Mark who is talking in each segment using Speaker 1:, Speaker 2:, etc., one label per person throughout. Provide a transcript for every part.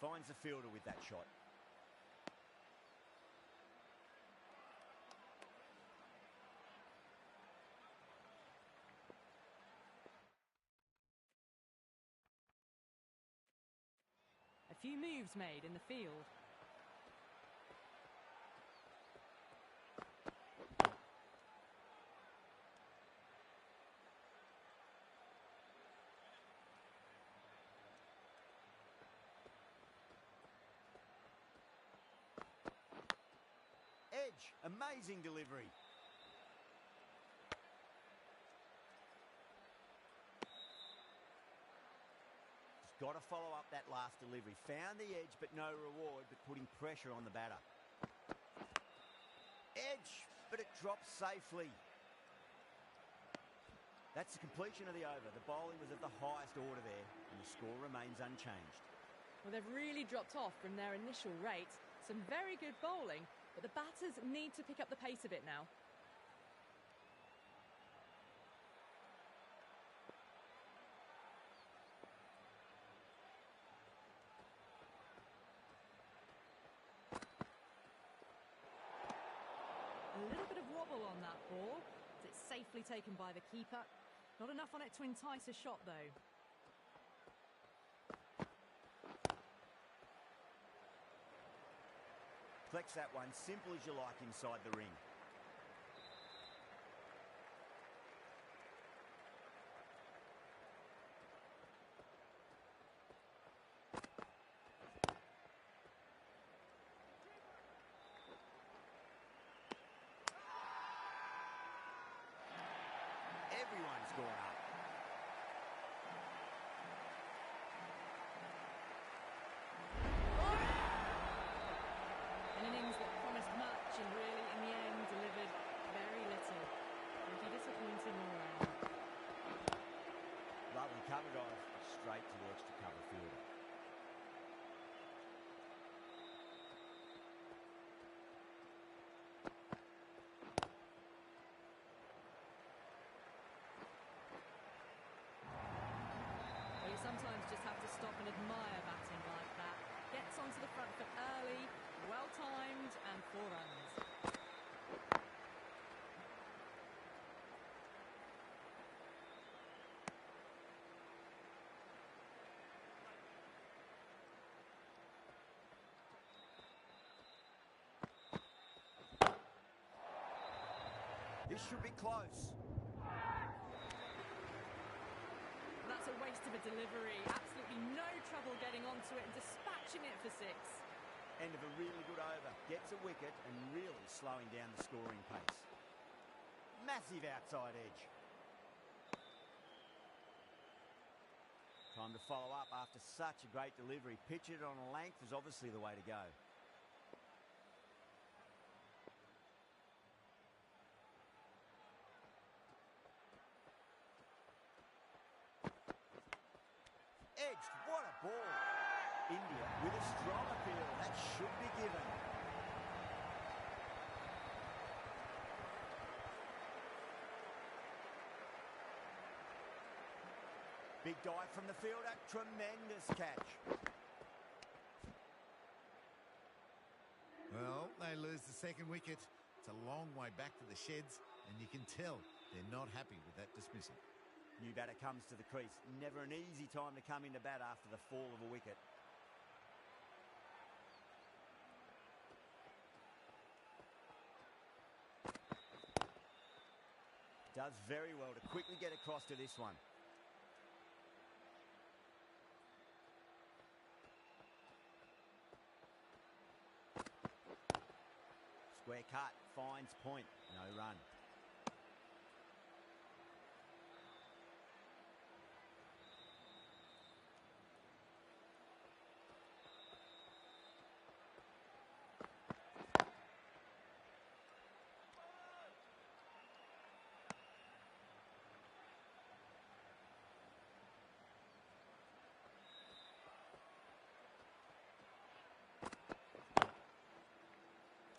Speaker 1: Finds the fielder with that shot.
Speaker 2: A few moves made in the field.
Speaker 1: Edge, amazing delivery. He's got to follow up that last delivery. Found the edge, but no reward, but putting pressure on the batter. Edge, but it drops safely. That's the completion of the over. The bowling was of the highest order there, and the score remains unchanged.
Speaker 2: Well, they've really dropped off from their initial rate. Some very good bowling, but the batters need to pick up the pace a bit now. A little bit of wobble on that ball. It's safely taken by the keeper. Not enough on it to entice a shot, though.
Speaker 1: Flex that one, simple as you like inside the ring. Everyone's gone up.
Speaker 2: An innings that promised much and really, in the end, delivered very little. Pretty disappointing all round.
Speaker 1: Lovely cover dive, straight to the extra cover fielder.
Speaker 2: Well, you sometimes just have to stop and admire batting like that. Gets onto the front foot early, well-timed, and 4 runs.
Speaker 1: This should be close.
Speaker 2: Well, that's a waste of a delivery. Absolutely no trouble getting onto it and dispatching it for 6.
Speaker 1: End of a really good over. Gets a wicket and really slowing down the scoring pace. Massive outside edge. Time to follow up after such a great delivery. Pitch it on a length is obviously the way to go. Edged, what a ball. India with a strong appeal. That should be given. Big dive from the fielder. Tremendous catch.
Speaker 3: Well, they lose the second wicket. It's a long way back to the sheds, and you can tell they're not happy with that dismissal.
Speaker 1: New batter comes to the crease. Never an easy time to come into bat after the fall of a wicket. Does very well to quickly get across to this one. Square cut, finds point, no run.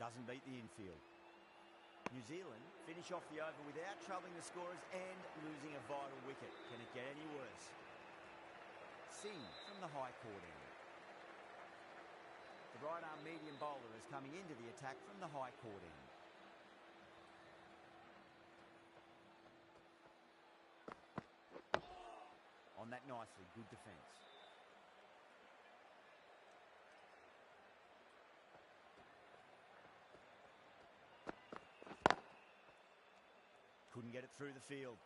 Speaker 1: Doesn't beat the infield. New Zealand finish off the over without troubling the scorers and losing a vital wicket. Can it get any worse? Singh from the high court area. right-arm medium bowler is coming into the attack from the high court end. On that nicely, good defence. Couldn't get it through the field.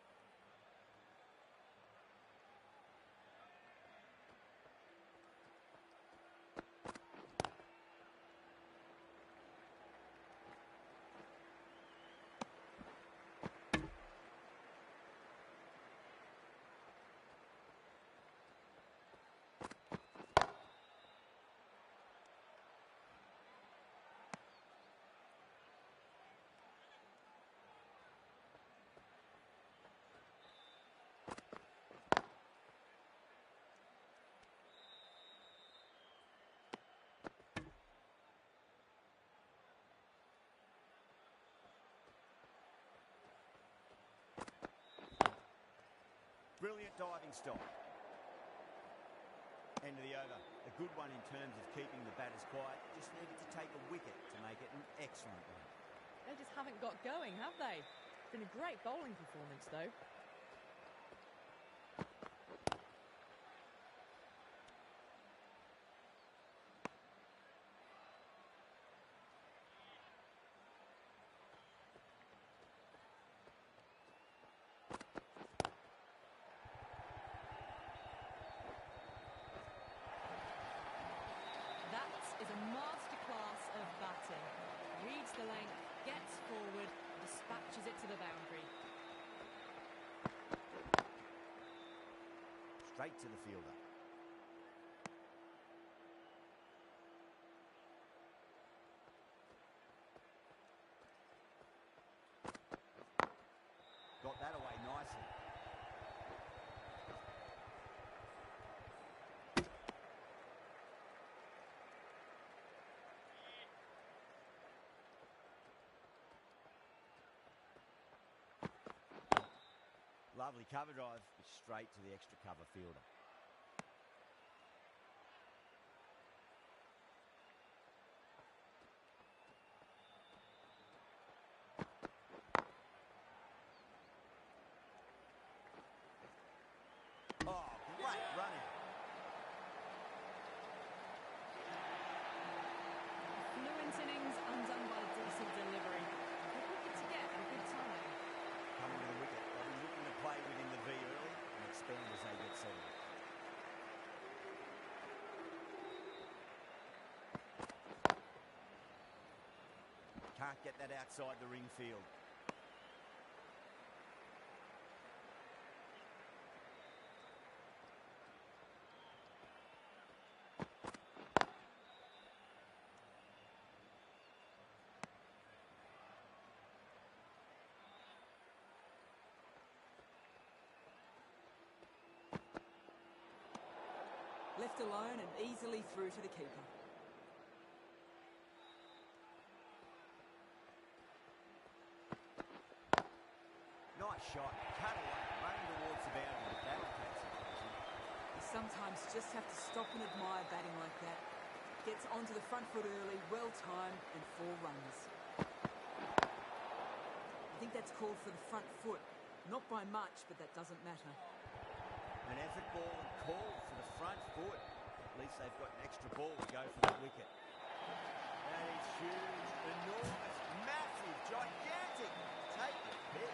Speaker 1: Brilliant diving stop. End of the over. A good one in terms of keeping the batters quiet. Just needed to take a wicket to make it an excellent one.
Speaker 2: They just haven't got going, have they? It's been a great bowling performance, though. Is a masterclass of batting. Reads the length, gets forward, dispatches it to the boundary.
Speaker 1: Straight to the fielder. Got that away nicely. Lovely cover drive, straight to the extra cover fielder. Oh, great running.
Speaker 2: Fluent innings undone by decent delivery. Good wicket to get at a good time.
Speaker 1: Coming to the wicket. They'll be looking to play within the V early and expand as they get settled. Can't get that outside the ring field.
Speaker 4: Left alone and easily through to the keeper.
Speaker 1: Nice shot. Cut away. Running towards the boundary. That'll take some pressure.
Speaker 4: You sometimes just have to stop and admire batting like that. Gets onto the front foot early, well timed, and 4 runs. I think that's called for the front foot. Not by much, but that doesn't matter.
Speaker 1: An effort ball and called for the front foot. At least they've got an extra ball to go for that wicket. That is huge, enormous, massive, gigantic. Take the pick.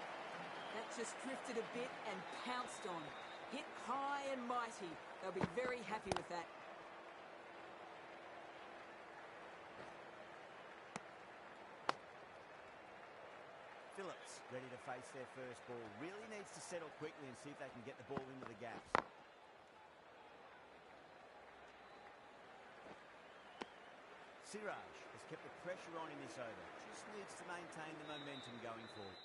Speaker 4: That just drifted a bit and pounced on. Hit high and mighty. They'll be very happy with that.
Speaker 1: Phillips ready to face their first ball. Really needs to settle quickly and see if they can get the ball into the gaps. Siraj has kept the pressure on in this over. Just needs to maintain the momentum going forward.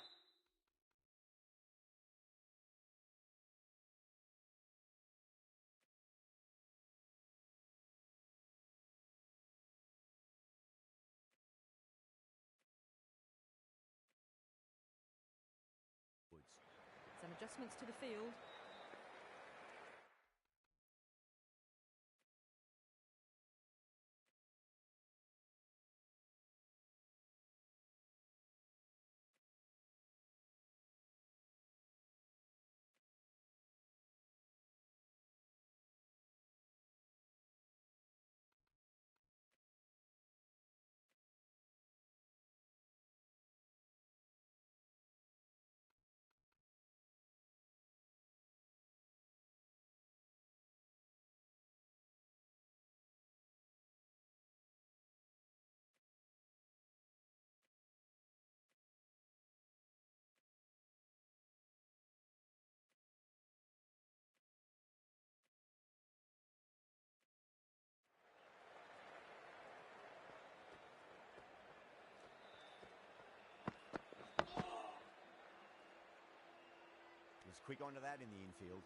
Speaker 2: Some adjustments to the field.
Speaker 1: quick onto that in the infield.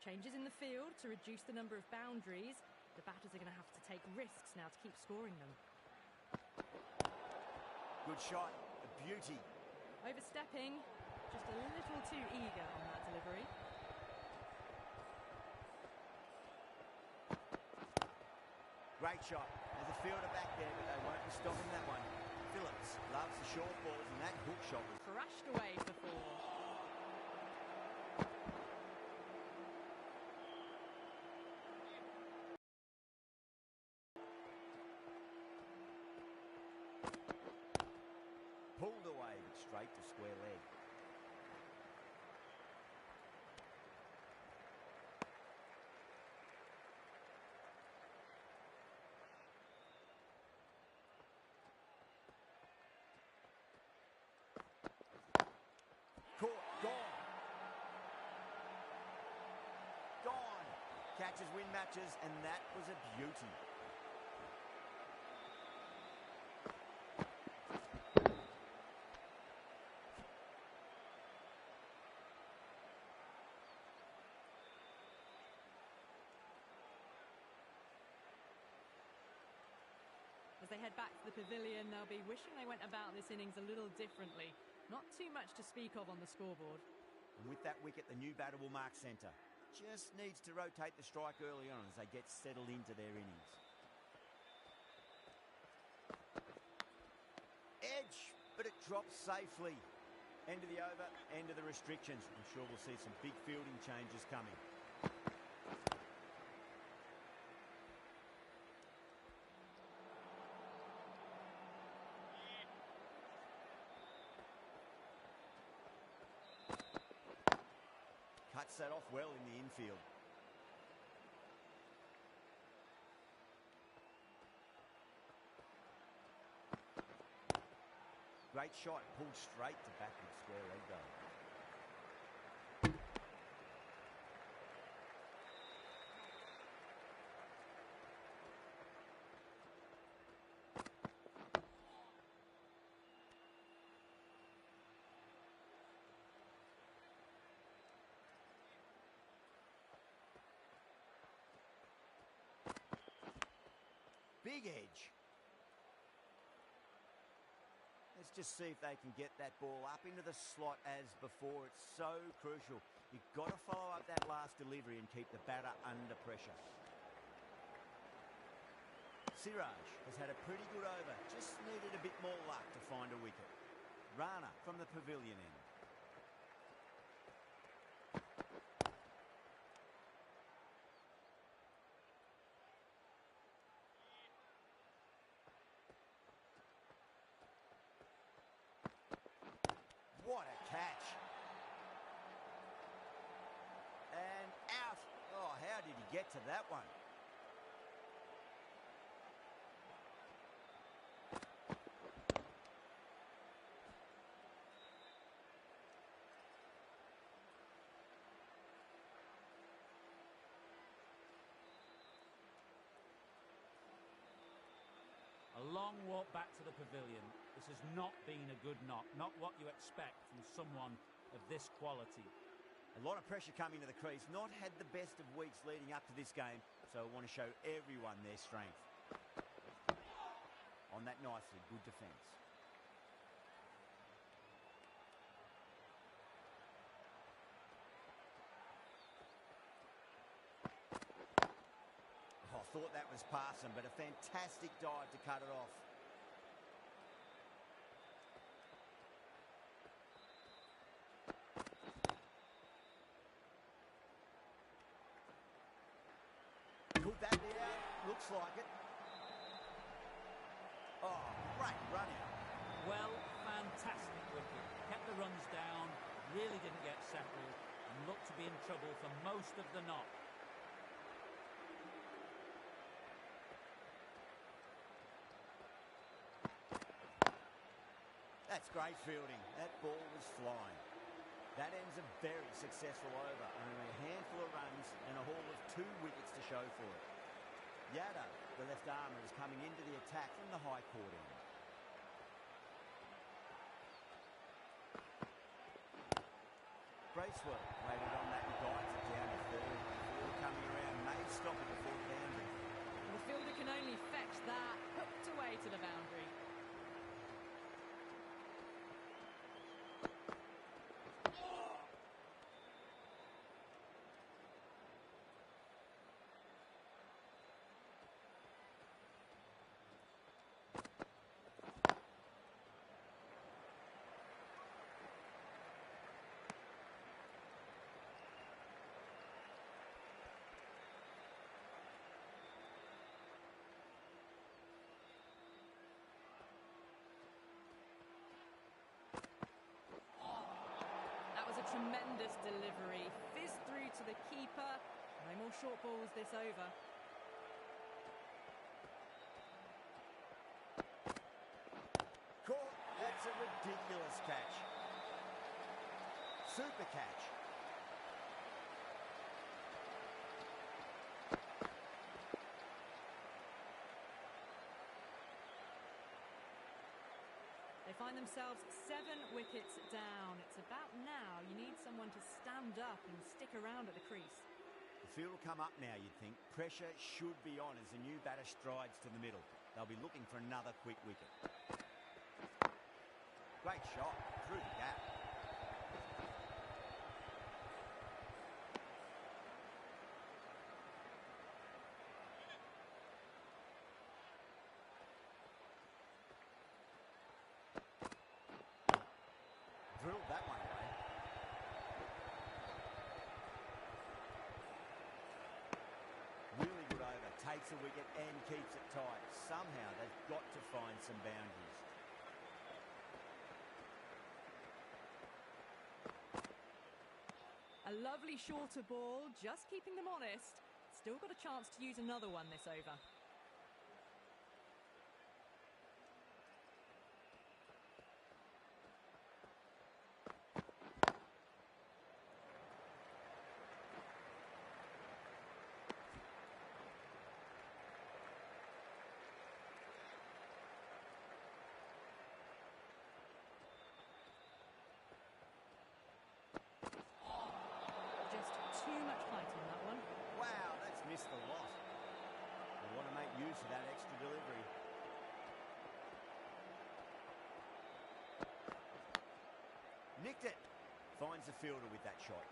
Speaker 2: Changes in the field to reduce the number of boundaries. The batters are going to have to take risks now to keep scoring them.
Speaker 1: Good shot, a beauty.
Speaker 2: Overstepping, just a little too eager on that delivery.
Speaker 1: Great shot. There's a fielder back there, but they won't be stopping that one. Phillips loves the short balls, and that hook shot was
Speaker 2: Crashed away for 4.
Speaker 1: pulled away, but straight to square leg. Caught, gone. Gone. Catches win matches, and that was a beauty.
Speaker 2: As they head back to the pavilion, they'll be wishing they went about this innings a little differently. Not too much to speak of on the scoreboard.
Speaker 1: And with that wicket, the new batter will mark centre. Just needs to rotate the strike early on as they get settled into their innings. Edge, but it drops safely. End of the over, end of the restrictions. I'm sure we'll see some big fielding changes coming. Cuts that off well in the infield. Great shot, pulled straight to backward square leg though. Big edge. Let's just see if they can get that ball up into the slot as before. It's so crucial. You've got to follow up that last delivery and keep the batter under pressure. Siraj has had a pretty good over. Just needed a bit more luck to find a wicket. Rana from the pavilion end. What a catch. And out. Oh, how did he get to that one?
Speaker 5: A long walk back to the pavilion. This has not been a good knock, not what you expect from someone of this quality.
Speaker 1: A lot of pressure coming to the crease. Not had the best of weeks leading up to this game, so I want to show everyone their strength. On that nicely, good defence. Oh, I thought that was passing, but a fantastic dive to cut it off. Could that be out? Looks like it. Oh, great run out.
Speaker 5: Well, fantastic wicket. Kept the runs down, really didn't get settled, and looked to be in trouble for most of the knock.
Speaker 1: That's great fielding. That ball was flying. That ends a very successful over. Only a handful of runs and a haul of 2 wickets to show for it. Yada, the left armour, is coming into the attack from the high court end. Bracewell waited on that and guides it down to third. Fielder coming around may stop it before the boundary.
Speaker 2: The fielder can only fetch that, hooked away to the boundary. Tremendous delivery, fizzed through to the keeper. No more short balls this over.
Speaker 1: Caught. That's a ridiculous catch. Super catch.
Speaker 2: They find themselves 7 wickets down. It's about now you need someone to stand up and stick around at the crease.
Speaker 1: The field will come up now, you'd think. Pressure should be on as the new batter strides to the middle. They'll be looking for another quick wicket. Great shot through the gap. Drilled that one away. Really good over. Takes a wicket and keeps it tight. Somehow they've got to find some boundaries.
Speaker 2: A lovely shorter ball, just keeping them honest. Still got a chance to use another one this over. Too much height on that one.
Speaker 1: Wow, that's missed a lot. They want to make use of that extra delivery. Nicked it. Finds the fielder with that shot.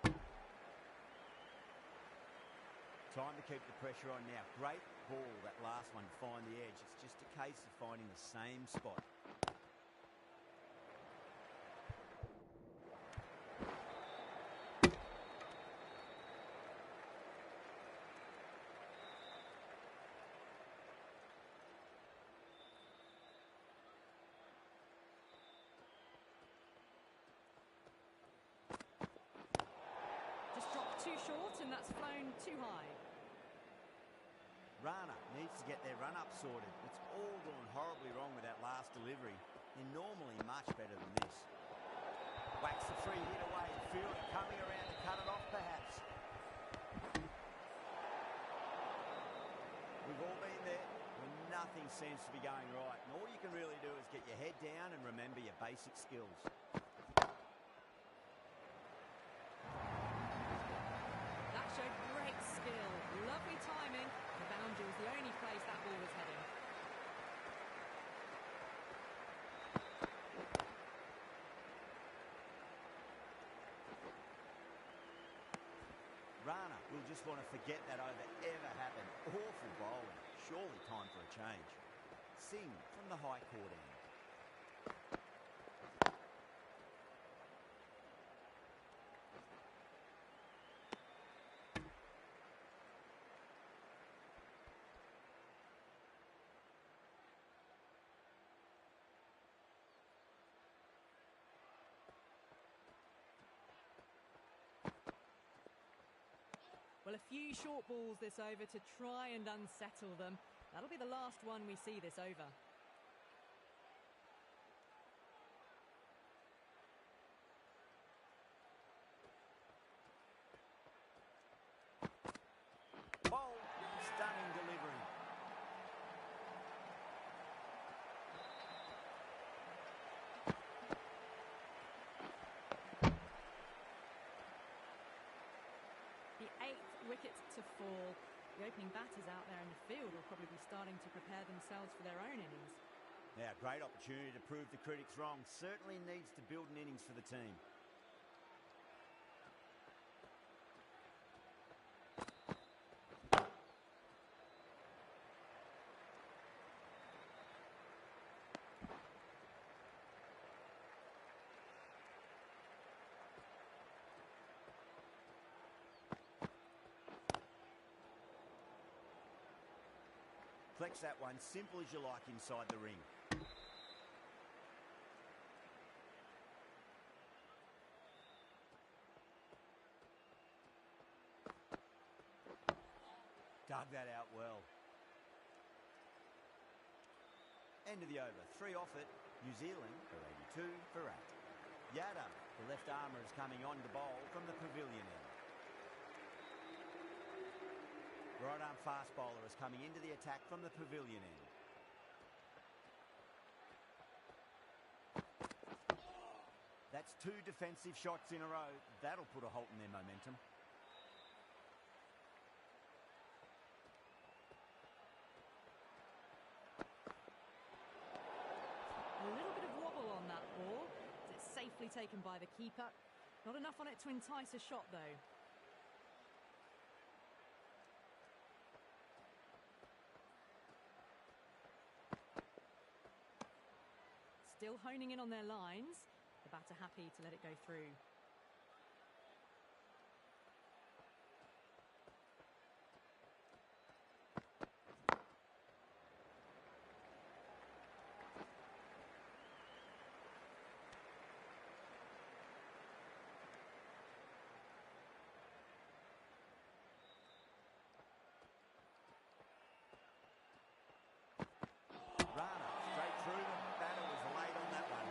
Speaker 1: Time to keep the pressure on now. Great ball, that last one, to find the edge. It's just a case of finding the same spot.
Speaker 2: Too short, and that's flown too high.
Speaker 1: Rana needs to get their run-up sorted. It's all gone horribly wrong with that last delivery. They're normally much better than this. Whacks the free hit away. Fielder coming around to cut it off, perhaps. We've all been there when nothing seems to be going right. And all you can really do is get your head down and remember your basic skills.
Speaker 2: Showed great skill, lovely timing. The boundary was the only place that ball was heading.
Speaker 1: Rana will just want to forget that over ever happened. Awful bowling. Surely time for a change. Singh from the high court end.
Speaker 2: Well, a few short balls this over to try and unsettle them. That'll be the last one we see this over.
Speaker 1: Bold, stunning delivery.
Speaker 2: wicket to fall. The opening batters out there in the field will probably be starting to prepare themselves for their own innings.
Speaker 1: Yeah, great opportunity to prove the critics wrong. Certainly needs to build an innings for the team. Flex that one, simple as you like inside the ring. Dug that out well. End of the over. 3 off it. New Zealand for 82 for 8. Yada, the left armour, is coming on to bowl from the pavilion end. Right arm fast bowler is coming into the attack from the pavilion end. That's 2 defensive shots in a row. That'll put a halt in their momentum.
Speaker 2: A little bit of wobble on that ball. It's safely taken by the keeper. Not enough on it to entice a shot, though. Still honing in on their lines. The batter happy to let it go through.
Speaker 1: Rana, straight through them. Batter was late on that one.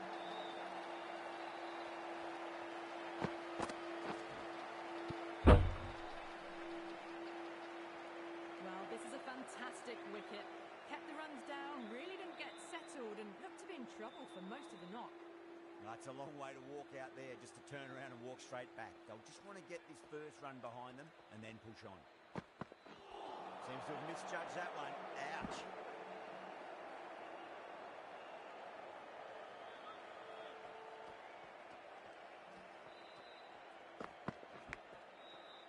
Speaker 2: Well, this is a fantastic wicket. Kept the runs down, really didn't get settled and looked to be in trouble for most of the knock.
Speaker 1: That's a long way to walk out there just to turn around and walk straight back. They'll just want to get this first run behind them and then push on. Seems to have misjudged that one. Ouch.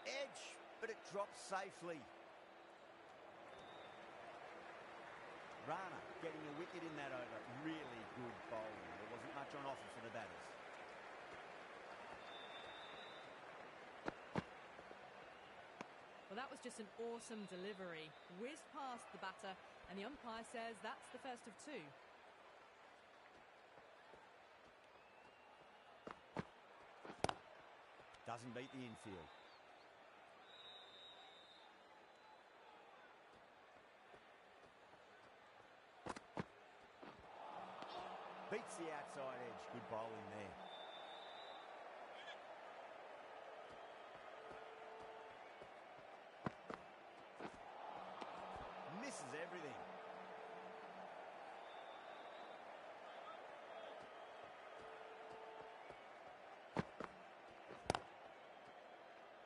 Speaker 1: Edge, but it drops safely. Rana getting a wicket in that over. Really good bowling. There wasn't much on offer for the batters.
Speaker 2: Well, that was just an awesome delivery. Whizzed past the batter, and the umpire says that's the first of 2.
Speaker 1: Doesn't beat the infield. Beats the outside edge. Good bowling there. Misses everything.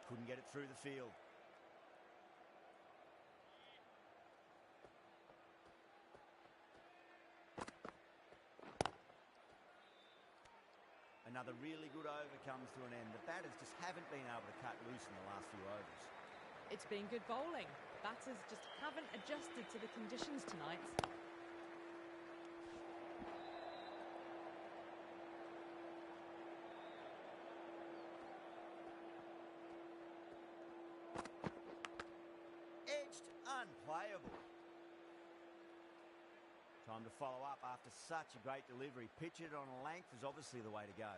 Speaker 1: Couldn't get it through the field. Another really good over comes to an end. The batters just haven't been able to cut loose in the last few overs.
Speaker 2: It's been good bowling. Batters just haven't adjusted to the conditions tonight.
Speaker 1: Edged, unplayable. Time to follow up after such a great delivery. Pitch it on a length is obviously the way to go.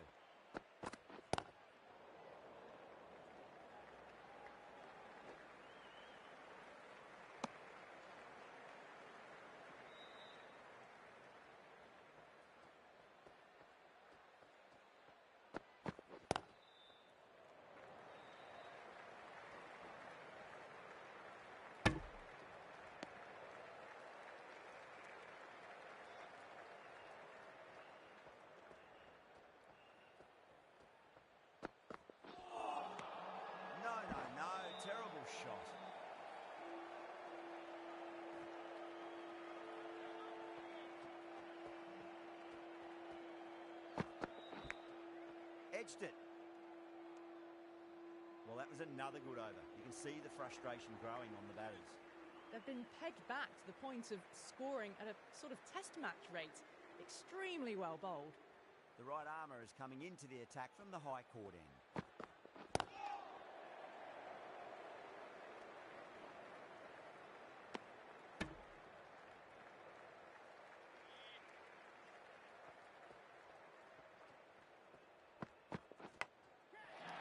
Speaker 1: pitched it. Well, that was another good over. You can see the frustration growing on the batters.
Speaker 2: They've been pegged back to the point of scoring at a sort of test match rate. Extremely well bowled.
Speaker 1: The right armour is coming into the attack from the high court end.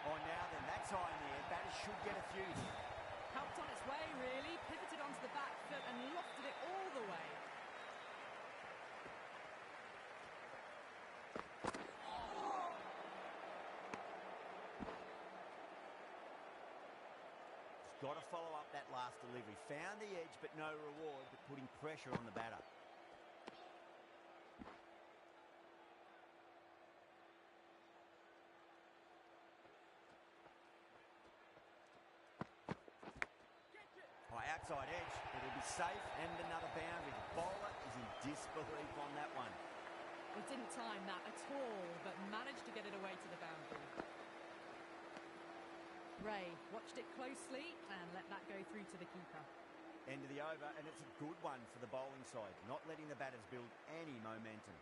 Speaker 1: Oh, now then, that's high in the air. Batters should get a few here.
Speaker 2: Helped on its way, really. Pivoted onto the back foot and lofted it all the way.
Speaker 1: Got to follow up that last delivery. Found the edge, but no reward, but putting pressure on the batter. Oh, outside edge, but it'll be safe and another boundary. The bowler is in disbelief on that one.
Speaker 2: He didn't time that at all, but managed to get it away to the boundary. Ray watched it closely and let that go through to the keeper.
Speaker 1: End of the over, and it's a good one for the bowling side, not letting the batters build any momentum.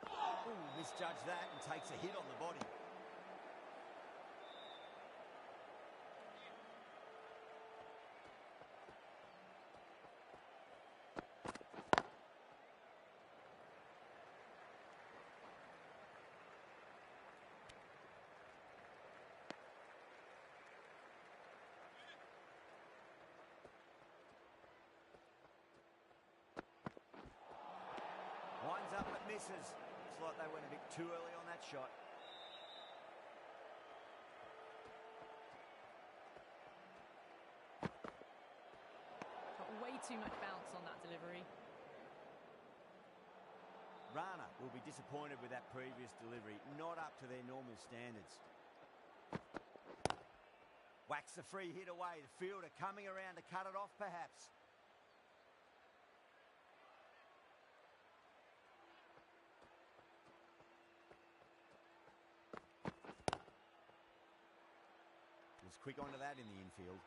Speaker 1: Ooh, misjudged that and takes a hit on the body. Winds up but misses. Looks like they went a bit too early on that shot.
Speaker 2: Got way too much bounce on that delivery.
Speaker 1: Rana will be disappointed with that previous delivery, not up to their normal standards. Whacks the free hit away. The fielder coming around to cut it off perhaps. Was quick onto that in the infield.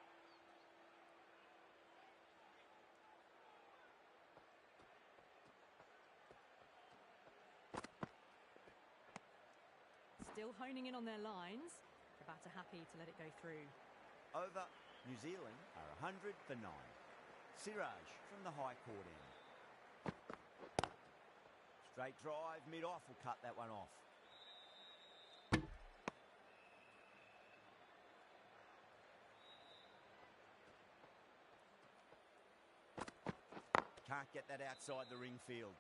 Speaker 2: Still honing in on their lines. The batter happy to let it go through.
Speaker 1: Over, New Zealand are 100 for 9. Siraj from the high court end. Straight drive, mid-off will cut that one off. Can't get that outside the ring field.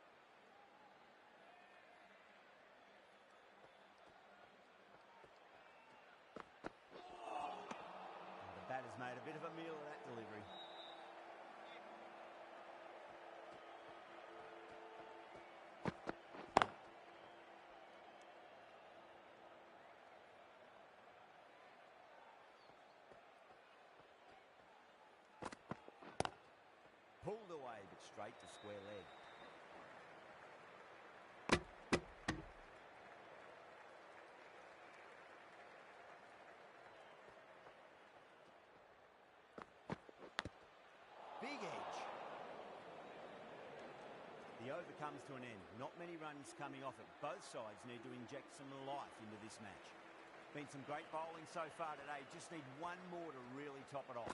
Speaker 1: The batter's made a bit of a meal of that delivery. Pulled away, but straight to square leg. Big edge. The over comes to an end. Not many runs coming off it. Both sides need to inject some life into this match. Been some great bowling so far today. Just need one more to really top it off.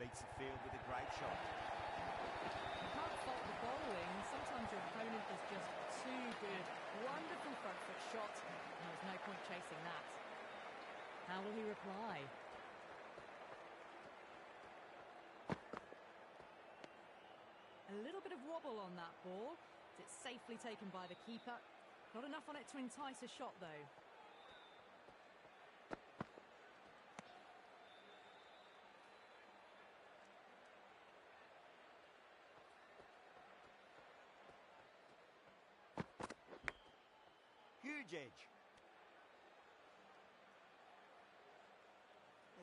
Speaker 1: Beats the field with a great shot.
Speaker 2: You can't fault the bowling. Sometimes your opponent is just too good. Wonderful front foot shot. And there was no point chasing that. How will he reply? A little bit of wobble on that ball. It's safely taken by the keeper. Not enough on it to entice a shot, though.
Speaker 1: Huge edge.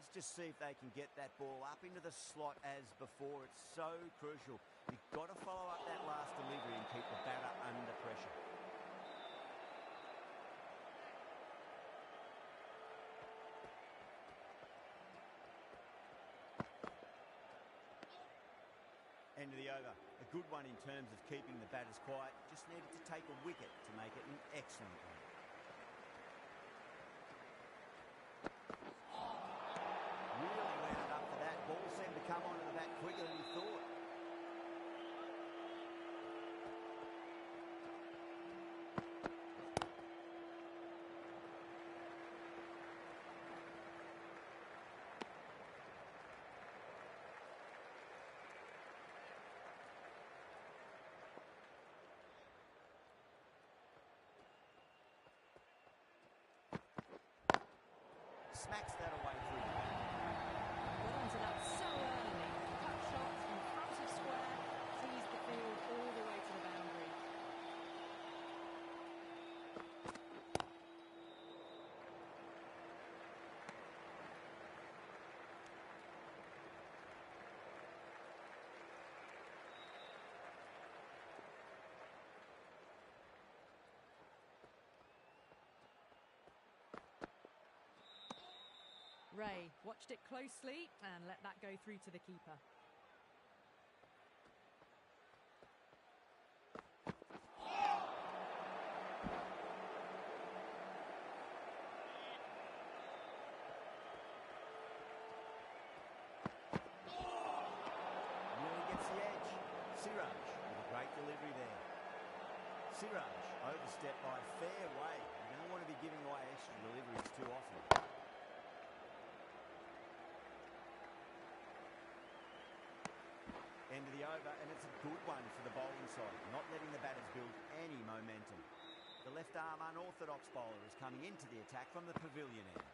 Speaker 1: Let's just see if they can get that ball up into the slot as before. It's so crucial. You've got to follow up that last delivery and keep the batter under pressure. End of the over. A good one in terms of keeping the batters quiet. Just needed to take a wicket to make it an excellent one. Really wound up for that. Ball seemed to come onto the bat quicker than he thought. Smacks that away through the back.
Speaker 2: Got onto that so early. Cut shot in front of square. Teased the field all the way to the boundary. Ray watched it closely and let that go through to the keeper.
Speaker 1: Really gets the edge. Siraj with a great delivery there. Siraj overstepped by a fair way. You don't want to be giving away extra deliveries too often. End of the over, and it's a good one for the bowling side, not letting the batters build any momentum. The left-arm unorthodox bowler is coming into the attack from the pavilion end.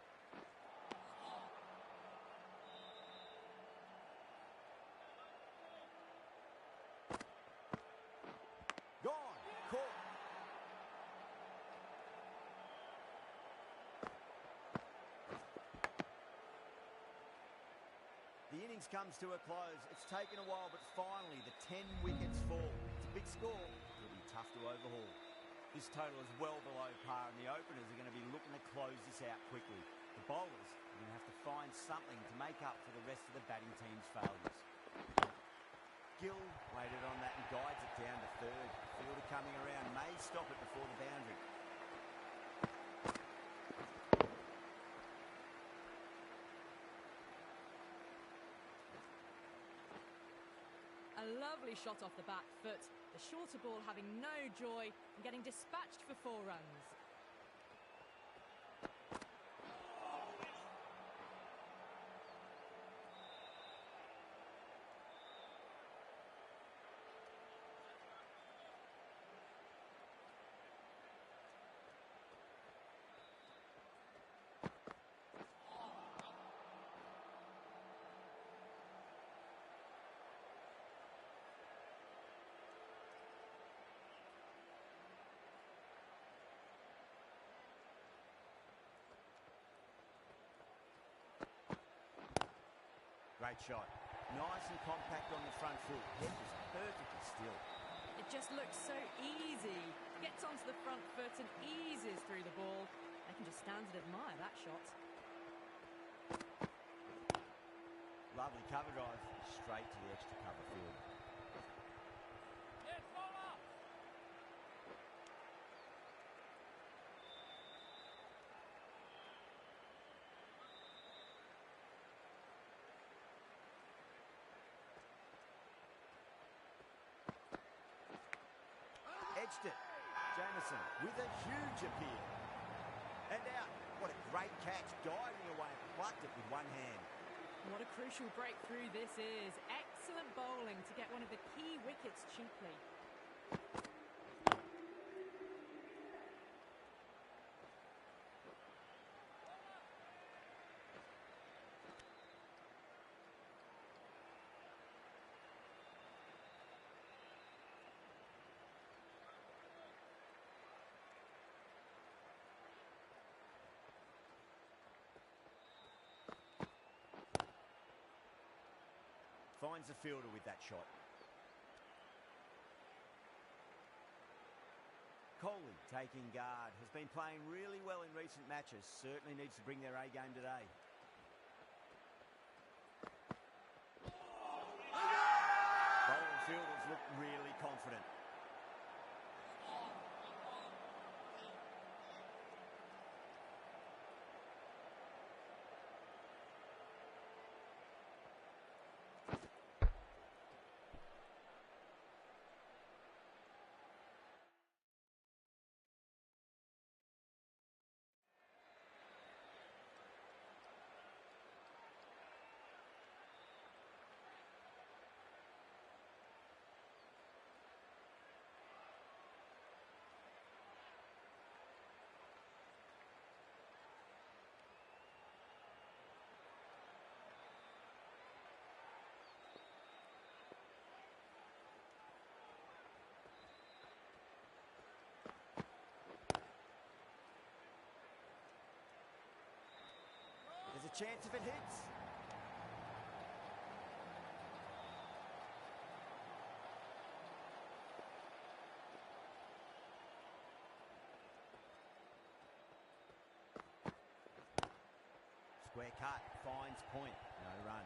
Speaker 1: Gone! Caught! The innings comes to a close. It's taken a while, but finally the 10 wickets fall. It's a big score. It'll be tough to overhaul. This total is well below par, and the openers are going to be looking to close this out quickly. The bowlers are going to have to find something to make up for the rest of the batting team's failures. Gill waited on that and guides it down to third. Fielder coming around may stop it before the boundary.
Speaker 2: A lovely shot off the back foot. The shorter ball having no joy and getting dispatched for 4 runs.
Speaker 1: Great shot. Nice and compact on the front foot. Head was perfectly still.
Speaker 2: It just looks so easy. Gets onto the front foot and eases through the ball. They can just stand and admire that shot.
Speaker 1: Lovely cover drive. Straight to the extra cover field.
Speaker 5: Yes, bowler!
Speaker 1: Edged it. Jameson with a huge appeal. And out. What a great catch. Diving away and plucked it with one hand.
Speaker 2: What a crucial breakthrough this is. Excellent bowling to get one of the key wickets cheaply.
Speaker 1: Finds the fielder with that shot. Coley taking guard. Has been playing really well in recent matches. Certainly needs to bring their A game today. Bowling fielders look really confident. There's a chance if it hits. Square cut, finds point, no run.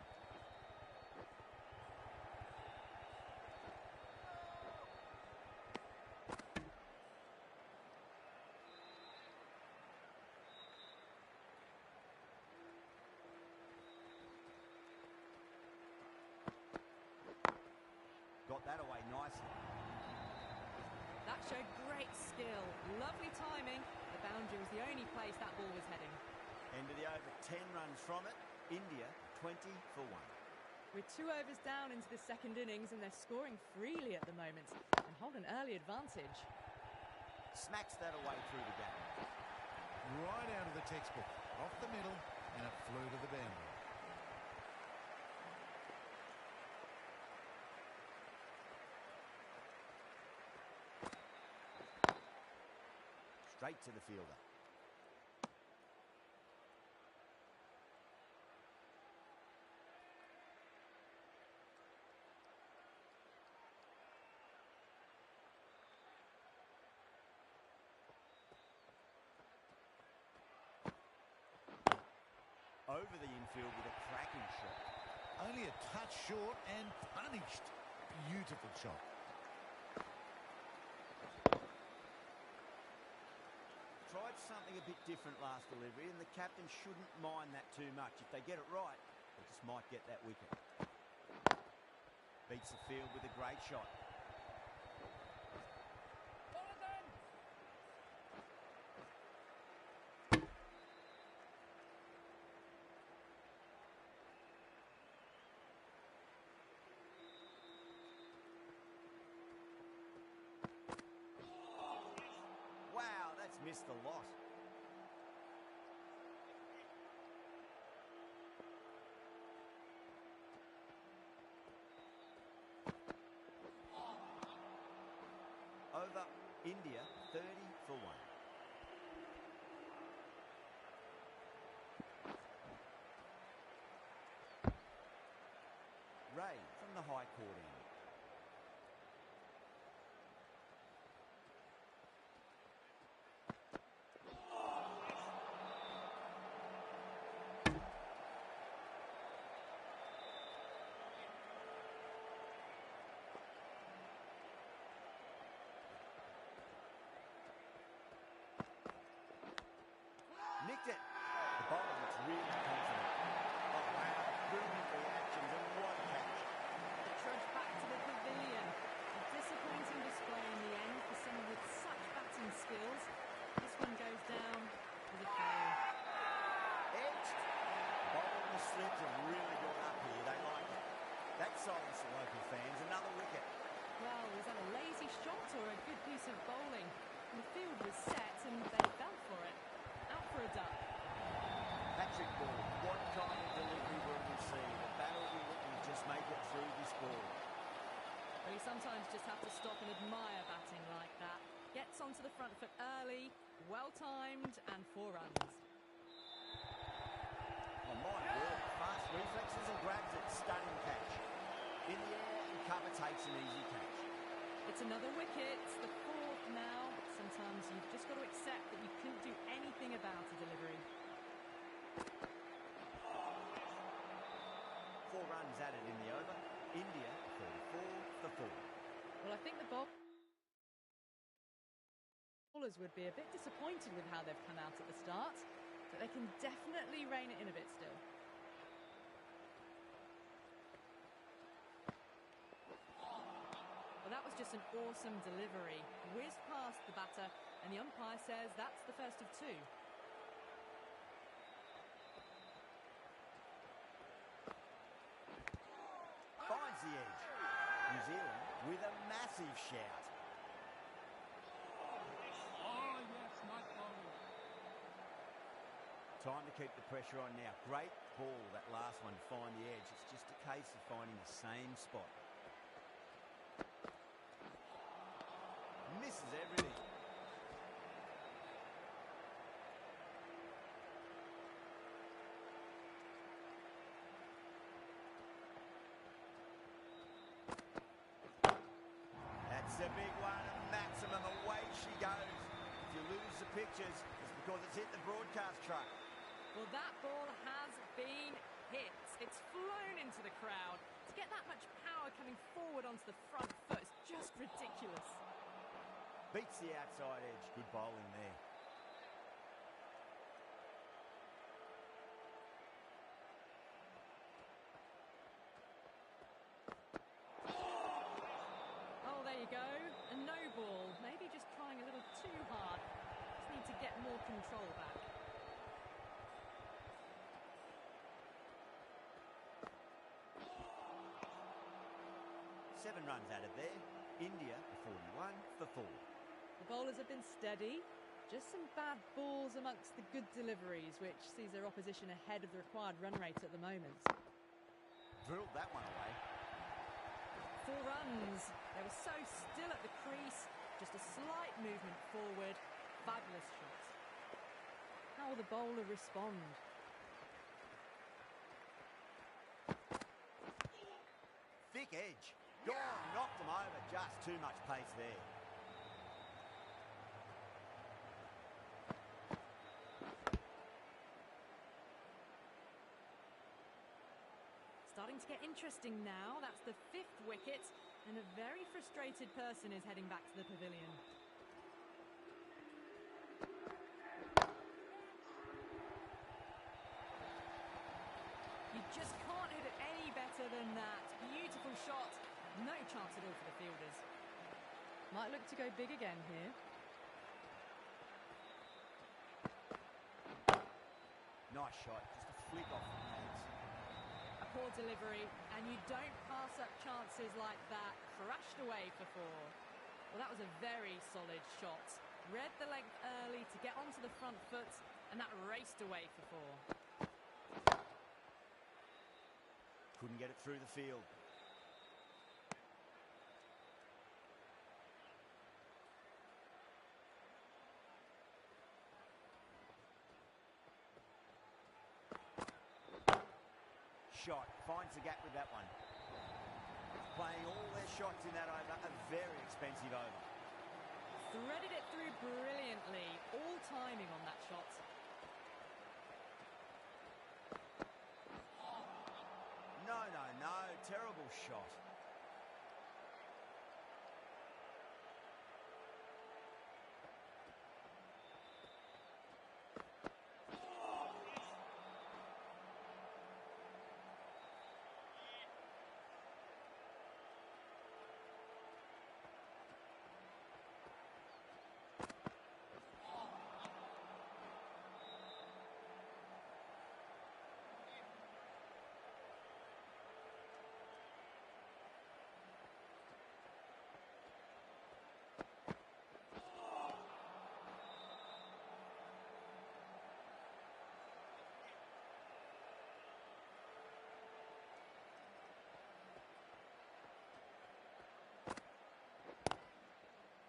Speaker 1: Got that away nicely.
Speaker 2: That showed great skill. Lovely timing. The boundary was the only place that ball was heading.
Speaker 1: End of the over, 10 runs from it. India 20 for 1.
Speaker 2: We're 2 overs down into the second innings and they're scoring freely at the moment and hold an early advantage.
Speaker 1: Smacks that away through the gap.
Speaker 3: Right out of the textbook, off the middle, and it flew to the boundary.
Speaker 1: Straight to the fielder. Over the infield with a cracking shot.
Speaker 3: Only a touch short and punished. Beautiful shot.
Speaker 1: Tried something a bit different last delivery, and the captain shouldn't mind that too much. If they get it right, they just might get that wicket. Beats the field with a great shot. Wow, that's missed a lot. Over India, 30 for 1. Ray from the high court end. Nicked it. The bowler looks really confident. Oh, wow. Brilliant reactions and what a catch.
Speaker 2: The trudge back to the pavilion. A disappointing display in the end for someone with such batting skills. This one goes down as a fail.
Speaker 1: Edged. Bowler and the slips have really gone up here. They like it. That silenced the local fans. Another wicket.
Speaker 2: Well, was that a lazy shot or a good piece of bowling? The field was set and they fell for it. Out for a duck.
Speaker 1: Patrick Ball. What kind of delivery will we see? The battle will be looking to just make it through this ball.
Speaker 2: Well, you sometimes just have to stop and admire batting like that. Gets onto the front foot early, well-timed, and 4 runs.
Speaker 1: Oh, my word. Fast reflexes and grabs it. Stunning catch. In the air, and cover takes an easy catch.
Speaker 2: It's another wicket, it's the fourth now. Sometimes you've just got to accept that you couldn't do anything about a delivery.
Speaker 1: 4 runs added in the over. India 34 for 4.
Speaker 2: Well, I think the bowlers would be a bit disappointed with how they've come out at the start, but they can definitely rein it in a bit still. Well, that was just an awesome delivery. Whizzed past the batter, and the umpire says that's the first of 2.
Speaker 1: Finds the edge. New Zealand with a massive shout.
Speaker 5: Oh, yes, nice bowling.
Speaker 1: Time to keep the pressure on now. Great ball, that last one, to find the edge. It's just a case of finding the same spot. Misses everything. That's a big one, a maximum. Away she goes. If you lose the pictures, it's because it's hit the broadcast truck.
Speaker 2: Well, that ball has been hit. It's flown into the crowd. To get that much power coming forward onto the front foot is just ridiculous.
Speaker 1: Beats the outside edge. Good bowling there.
Speaker 2: Oh, there you go. A no ball. Maybe just trying a little too hard. Just need to get more control back.
Speaker 1: Seven runs added there. India 41 for 4.
Speaker 2: The bowlers have been steady. Just some bad balls amongst the good deliveries, which sees their opposition ahead of the required run rate at the moment.
Speaker 1: Drilled that one away.
Speaker 2: 4 runs. They were so still at the crease. Just a slight movement forward. Fabulous shot. How will the bowler respond?
Speaker 1: Thick edge. Gone. Knocked them over. Just too much pace there.
Speaker 2: Starting to get interesting now. That's the 5th wicket, and a very frustrated person is heading back to the pavilion. You just can't hit it any better than that. Beautiful shot. No chance at all for the fielders. Might look to go big again here.
Speaker 1: Nice shot. Just a flick off the pads.
Speaker 2: A poor delivery, and you don't pass up chances like that. Crashed away for 4. Well, that was a very solid shot. Read the length early to get onto the front foot, and that raced away for 4.
Speaker 1: Couldn't get it through the field. Shot. Finds the gap with that one. Playing all their shots in that over. A very expensive over.
Speaker 2: Threaded it through brilliantly. All timing on that shot.
Speaker 1: No. Terrible shot.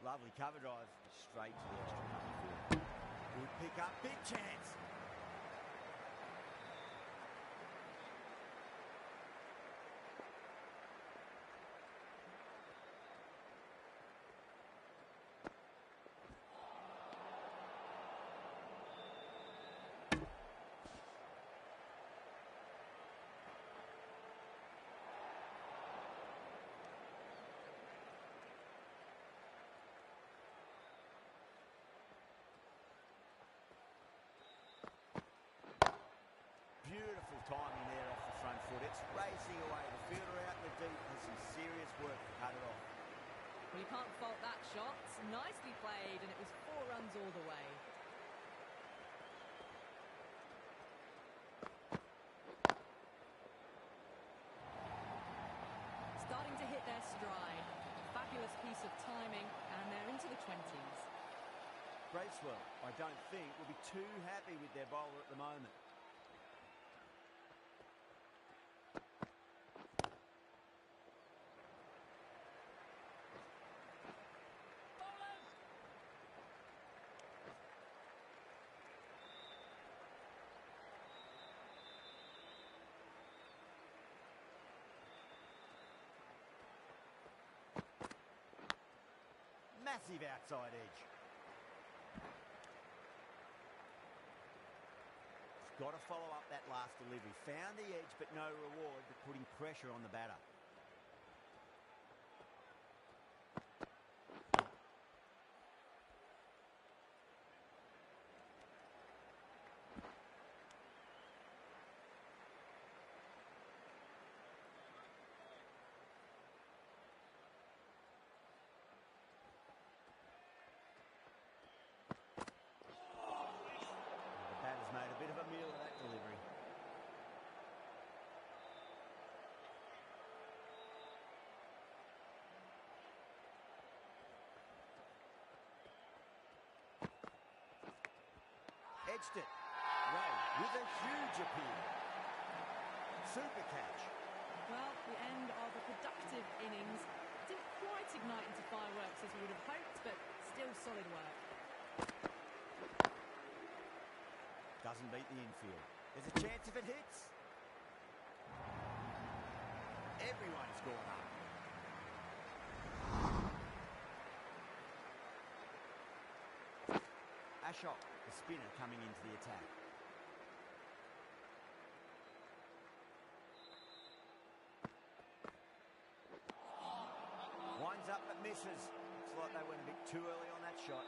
Speaker 1: Lovely cover drive, straight to the extra cover field. Good pick up, big chance. timing there off the front foot. It's racing away. The fielder out in the deep has some serious work to cut it off.
Speaker 2: Well, you can't fault that shot. Nicely played, and it was 4 runs all the way. Starting to hit their stride. Fabulous piece of timing, and they're into the 20s.
Speaker 1: Bracewell, I don't think, will be too happy with their bowler at the moment. Massive outside edge. He's got to follow up that last delivery. Found the edge, but no reward, but putting pressure on the batter. Made a bit of a meal of that delivery. Edged it. Ray with a huge appeal. Super catch.
Speaker 2: Well, the end of a productive innings. Didn't quite ignite into fireworks as we would have hoped, but still solid work.
Speaker 1: Doesn't beat the infield. There's a chance if it hits. Everyone's gone up. Ashok, the spinner, coming into the attack. Winds up but misses. Looks like they went a bit too early on that shot.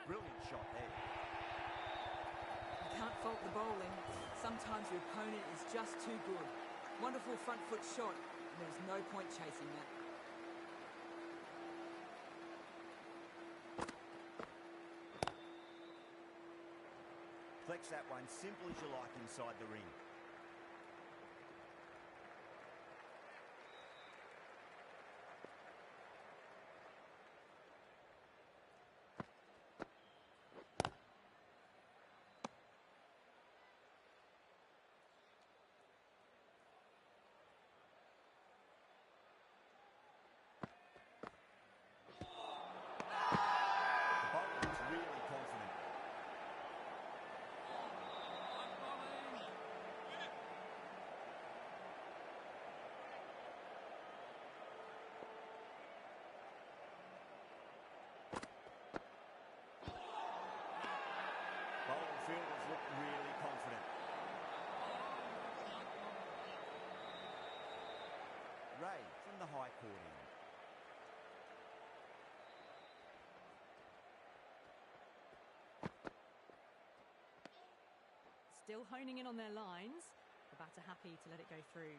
Speaker 1: Brilliant shot there.
Speaker 4: You can't fault the bowling. Sometimes your opponent is just too good. Wonderful front foot shot, and there was no point chasing that.
Speaker 1: Flex that one, simple as you like inside the ring. Fielders look really confident. Ray from the high court end.
Speaker 2: Still honing in on their lines. The batter happy to let it go through.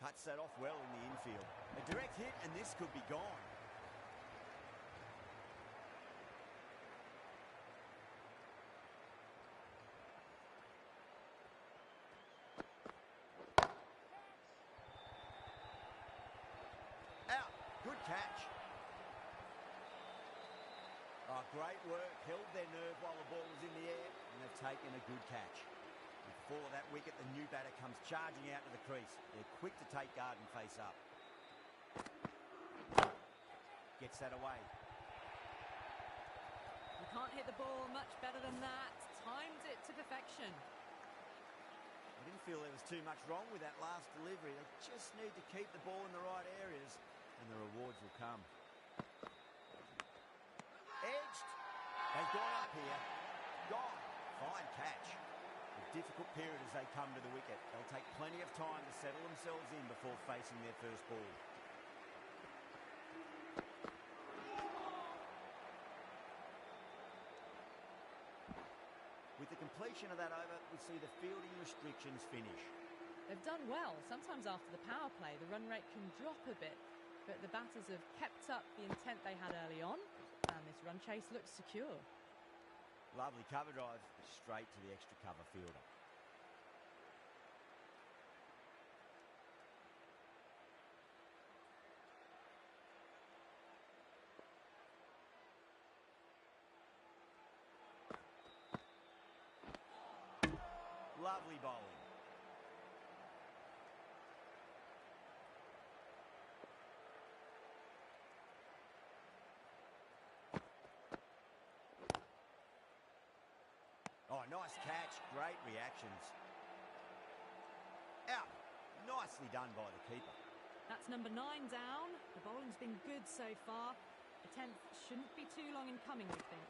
Speaker 1: Cuts that off well in the infield. A direct hit and this could be gone. Out. Good catch. Oh, great work. Held their nerve while the ball was in the air and they've taken a good catch. Before that wicket, the new batter comes charging out to the crease. They're quick to take guard and face up. Gets that away.
Speaker 2: You can't hit the ball much better than that. Timed it to perfection.
Speaker 1: I didn't feel there was too much wrong with that last delivery. They just need to keep the ball in the right areas and the rewards will come. Edged. They've gone up here. Gone. Fine catch. A difficult period as they come to the wicket. They'll take plenty of time to settle themselves in before facing their first ball. With the completion of that over, we see the fielding restrictions finish.
Speaker 2: They've done well. Sometimes after the power play, the run rate can drop a bit, but the batters have kept up the intent they had early on, and this run chase looks secure.
Speaker 1: Lovely cover drive, straight to the extra cover fielder. Lovely bowling. Oh, nice catch. Great reactions. Out. Nicely done by the keeper.
Speaker 2: That's number 9 down. The bowling's been good so far. The 10th shouldn't be too long in coming, we think.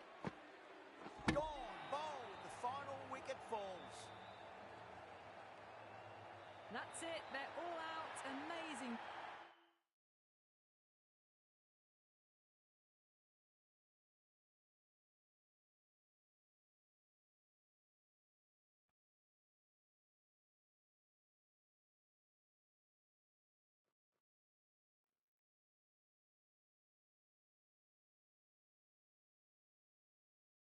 Speaker 1: Gone. Bowled. The final wicket falls.
Speaker 2: That's it. They're all out. Amazing